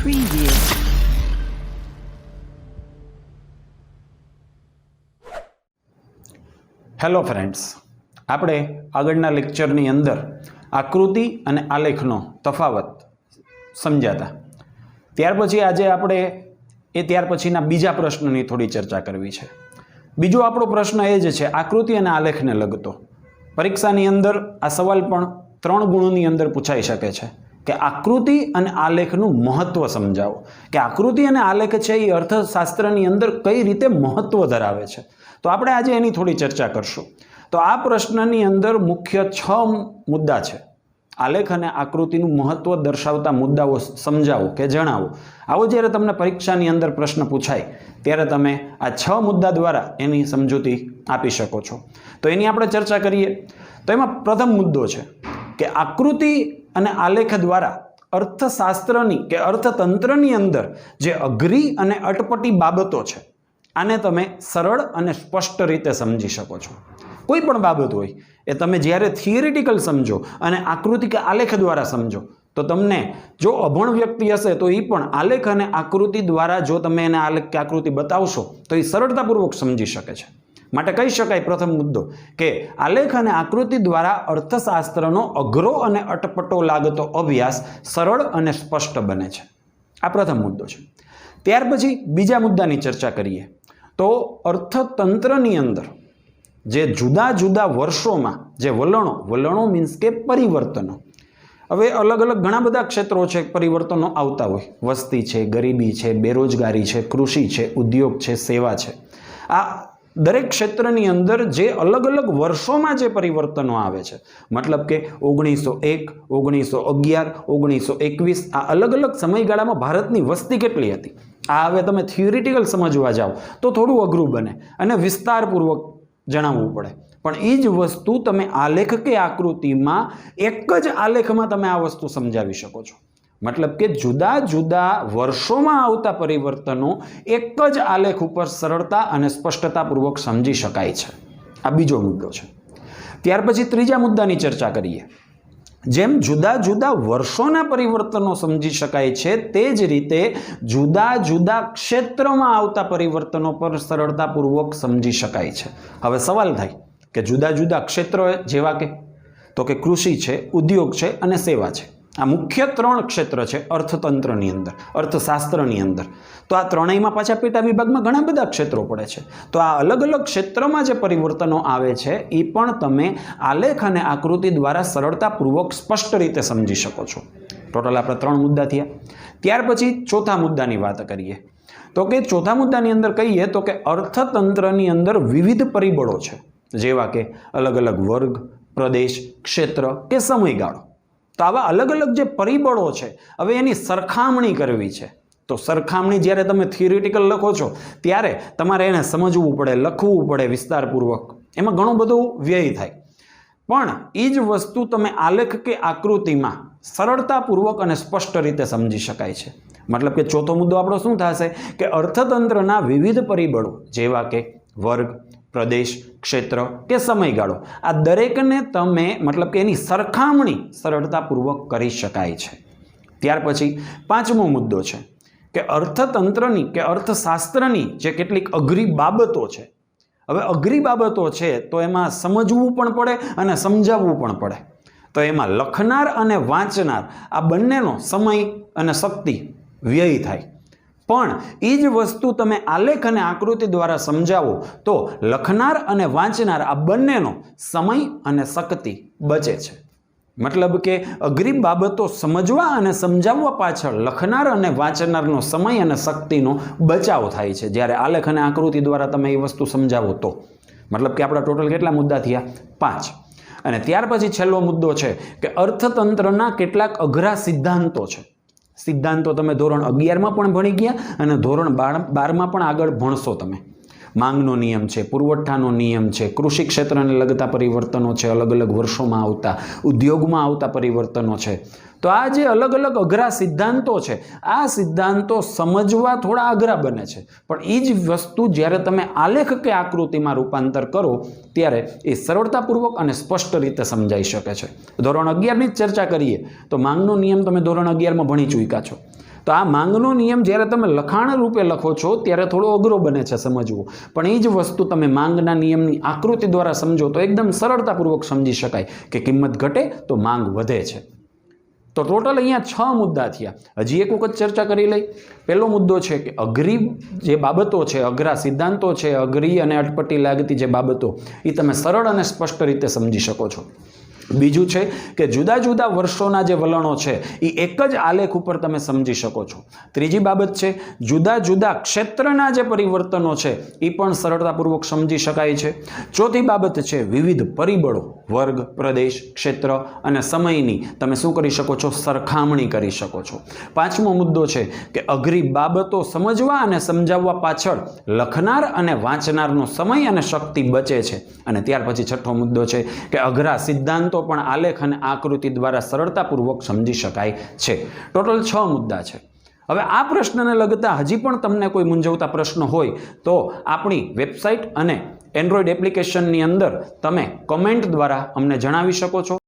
Preview. Hello friends, આપણે આગળના લેક્ચરની અંદર આકૃતિ અને આલેખનો તફાવત સમજાતા. ત્યાર પછી આજે આપણે ત્યાર પછીના બીજા પ્રશ્નની થોડી ચર્ચા કરવી છે. બીજો આપણો પ્રશ્ન એ જ છે આકૃતિ અને આલેખને લગતો. પરીક્ષાની અંદર આ સવાલ પણ 3 ગુણોની અંદર પૂછાઈ શકે છે કે આકૃતિ અને આલેખનું મહત્વ સમજાવો, કે આકૃતિ અને આલેખ છે એ અર્થશાસ્ત્રની અંદર કઈ રીતે મહત્વ ધરાવે છે. તો આપણે આજે એની થોડી ચર્ચા કરશું. તો આ પ્રશ્નની અંદર મુખ્ય 6 મુદ્દા છે. આલેખ અને આકૃતિનું મહત્વ દર્શાવતા મુદ્દાઓ સમજાવો કે જણાવો. આવો જ્યારે તમને પરીક્ષાની અંદર પ્રશ્ન પૂછાય ત્યારે તમે આ 6 મુદ્દા દ્વારા એની સમજૂતી આપી શકો છો. તો એની આપણે ચર્ચા કરીએ. તો એમાં પ્રથમ મુદ્દો છે કે આકૃતિ અને આલેખ દ્વારા અર્થશાસ્ત્રની કે અર્થતંત્રની અંદર જે અઘરી અને અટપટી બાબતો છે આને તમે સરળ અને સ્પષ્ટ રીતે સમજી શકો છો. કોઈ પણ બાબત હોય એ તમે જ્યારે થિયરિટિકલ સમજો અને આકૃતિ કે આલેખ દ્વારા સમજો તો તમને જો અભણ વ્યક્તિ હશે તો એ પણ આલેખ અને આકૃતિ દ્વારા જો તમે એને આલેખ કે આકૃતિ બતાવશો તો એ સરળતાપૂર્વક સમજી શકે છે. માટે કહી શકાય પ્રથમ મુદ્દો કે આલેખ અને આકૃતિ દ્વારા અર્થશાસ્ત્રનો અઘરો અને અટપટો લાગતો અભ્યાસ સરળ અને સ્પષ્ટ બને છે. આ પ્રથમ મુદ્દો છે. ત્યાર પછી બીજા મુદ્દાની ચર્ચા કરીએ. તો અર્થતંત્રની અંદર જે જુદા જુદા વર્ષોમાં જે વલણો મીન્સ કે પરિવર્તનો, હવે અલગ અલગ ઘણા બધા ક્ષેત્રો છે પરિવર્તનો આવતા હોય. વસ્તી છે, ગરીબી છે, બેરોજગારી છે, કૃષિ છે, ઉદ્યોગ છે, સેવા છે. આ દરેક ક્ષેત્રની અંદર જે અલગ અલગ વર્ષોમાં જે પરિવર્તનો આવે છે, મતલબ કે 1901, 1911, 1921 આ અલગ અલગ સમયગાળામાં ભારતની વસ્તી કેટલી હતી, આ હવે તમે થિયરિટિકલ સમજવા જાઓ તો થોડું અઘરું બને અને વિસ્તારપૂર્વક જણાવવું પડે. પણ એ જ વસ્તુ તમે આલેખ કે આકૃતિમાં એક જ આલેખમાં તમે આ વસ્તુ સમજાવી શકો છો. મતલબ કે જુદા જુદા વર્ષોમાં આવતા પરિવર્તનો એક જ આલેખ ઉપર સરળતા અને સ્પષ્ટતાપૂર્વક સમજી શકાય છે. આ બીજો મુદ્દો છે. ત્યાર પછી ત્રીજા મુદ્દાની ચર્ચા કરીએ. જેમ જુદા જુદા વર્ષોના પરિવર્તનો સમજી શકાય છે તે જ રીતે જુદા જુદા ક્ષેત્રમાં આવતા પરિવર્તનો પર સરળતાપૂર્વક સમજી શકાય છે. હવે સવાલ થાય કે જુદા જુદા ક્ષેત્રો જેવા કે તો કે કૃષિ છે, ઉદ્યોગ છે અને સેવા છે. આ મુખ્ય 3 ક્ષેત્ર છે અર્થતંત્રની અંદર, અર્થશાસ્ત્રની અંદર. તો આ ત્રણેયમાં પાછા પેટા વિભાગમાં ઘણા બધા ક્ષેત્રો પડે છે. તો આ અલગ અલગ ક્ષેત્રમાં જે પરિવર્તનો આવે છે એ પણ તમે આલેખ અને આકૃતિ દ્વારા સરળતાપૂર્વક સ્પષ્ટ રીતે સમજી શકો છો. ટોટલ આપણે 3 મુદ્દા થયા. ત્યાર પછી ચોથા મુદ્દાની વાત કરીએ. તો કે ચોથા મુદ્દાની અંદર કહીએ તો કે અર્થતંત્રની અંદર વિવિધ પરિબળો છે, જેવા કે અલગ અલગ વર્ગ, પ્રદેશ, ક્ષેત્ર કે સમયગાળો. તો આવા અલગ અલગ જે પરિબળો છે હવે એની સરખામણી કરવી છે. તો સરખામણી જ્યારે તમે થિયરિટિકલ લખો છો ત્યારે તમારે એને સમજવું પડે, લખવું પડે વિસ્તારપૂર્વક. એમાં ઘણો બધો વ્યય થાય. પણ એ જ વસ્તુ તમે આલેખ કે આકૃતિમાં સરળતાપૂર્વક અને સ્પષ્ટ રીતે સમજી શકાય છે. મતલબ કે ચોથો મુદ્દો આપણો શું થશે કે અર્થતંત્રના વિવિધ પરિબળો જેવા કે વર્ગ, પ્રદેશ, ક્ષેત્ર કે સમયગાળો, આ દરેકને તમે મતલબ કે એની સરખામણી સરળતાપૂર્વક કરી શકાય છે. ત્યાર પછી પાંચમો મુદ્દો છે કે અર્થતંત્રની કે અર્થશાસ્ત્રની જે કેટલીક અઘરી બાબતો છે. હવે અઘરી બાબતો છે તો એમાં સમજવું પણ પડે અને સમજાવવું પણ પડે. તો એમાં લખનાર અને વાંચનાર આ બંનેનો સમય અને શક્તિ વ્યય થાય. પણ એ જ વસ્તુ તમે આલેખ અને આકૃતિ દ્વારા સમજાવો તો લખનાર અને વાંચનાર આ બંનેનો સમય અને શક્તિ બચે છે. મતલબ કે અઘરી બાબતો સમજવા અને સમજાવવા પાછળ લખનાર અને વાંચનારનો સમય અને શક્તિનો બચાવ થાય છે જ્યારે આલેખ અને આકૃતિ દ્વારા તમે એ વસ્તુ સમજાવો તો. મતલબ કે આપણા ટોટલ કેટલા મુદ્દા થયા? 5. અને ત્યાર પછી છેલ્લો મુદ્દો છે કે અર્થતંત્રના કેટલાક અઘરા સિદ્ધાંતો છે. સિદ્ધાંતો તમે ધોરણ 11માં પણ ભણી ગયા અને ધોરણ 12માં પણ આગળ ભણશો તમે. માંગનો નિયમ છે, પુરવઠાનો નિયમ છે, કૃષિ ક્ષેત્રને લગતા પરિવર્તનો છે, અલગ અલગ વર્ષોમાં આવતા, ઉદ્યોગમાં આવતા પરિવર્તનો છે. તો આ જે અલગ અલગ અઘરા સિદ્ધાંતો છે આ સિદ્ધાંતો સમજવા થોડા અઘરા બને છે. પણ એ જ વસ્તુ જ્યારે તમે આલેખ કે આકૃતિમાં રૂપાંતર કરો ત્યારે એ સરળતાપૂર્વક અને સ્પષ્ટ રીતે સમજાઈ શકે છે. ધોરણ 11ની જ ચર્ચા કરીએ તો માંગનો નિયમ તમે ધોરણ 11માં ભણી ચૂક્યા છો. તો આ માંગનો નિયમ જ્યારે તમે લખાણ રૂપે લખો છો ત્યારે થોડો અઘરો બને છે સમજવું, પણ એ જ વસ્તુ તમે માંગના નિયમની આકૃતિ દ્વારા સમજો તો એકદમ સરળતાપૂર્વક સમજી શકાય કે કિંમત ઘટે તો માંગ વધે છે. તો ટોટલ અહીંયા 6 મુદ્દા થયા. હજી એક વખત ચર્ચા કરી લઈ. પહેલો મુદ્દો છે કે અઘરી જે બાબતો છે, અઘરા સિદ્ધાંતો છે, અઘરી અને અટપટી લાગતી જે બાબતો એ તમે સરળ અને સ્પષ્ટ રીતે સમજી શકો છો. બીજું છે કે જુદા જુદા વર્ષોના જે વલણો છે એ એક જ આલેખ ઉપર તમે સમજી શકો છો. ત્રીજી બાબત છે જુદા જુદા ક્ષેત્રના જે પરિવર્તનો છે એ પણ સરળતાપૂર્વક સમજી શકાય છે. ચોથી બાબત છે વિવિધ પરિબળો, વર્ગ, પ્રદેશ, ક્ષેત્ર અને સમયની તમે શું કરી શકો છો? સરખામણી કરી શકો છો. પાંચમો મુદ્દો છે કે અઘરી બાબતો સમજવા અને સમજાવવા પાછળ લખનાર અને વાંચનારનો સમય અને શક્તિ બચે છે. અને ત્યાર પછી છઠ્ઠો મુદ્દો છે કે અઘરા સિદ્ધાંતો પણ આલેખ અને આકૃતિ દ્વારા સરળતાપૂર્વક સમજી શકાય છે. ટોટલ 6 મુદ્દા છે. હવે આ પ્રશ્નને લગતા હજી પણ તમને કોઈ મૂંઝવતા પ્રશ્ન હોય તો આપણી વેબસાઇટ અને એન્ડ્રોઈડ એપ્લિકેશનની અંદર તમે કમેન્ટ દ્વારા અમને જણાવી શકો છો.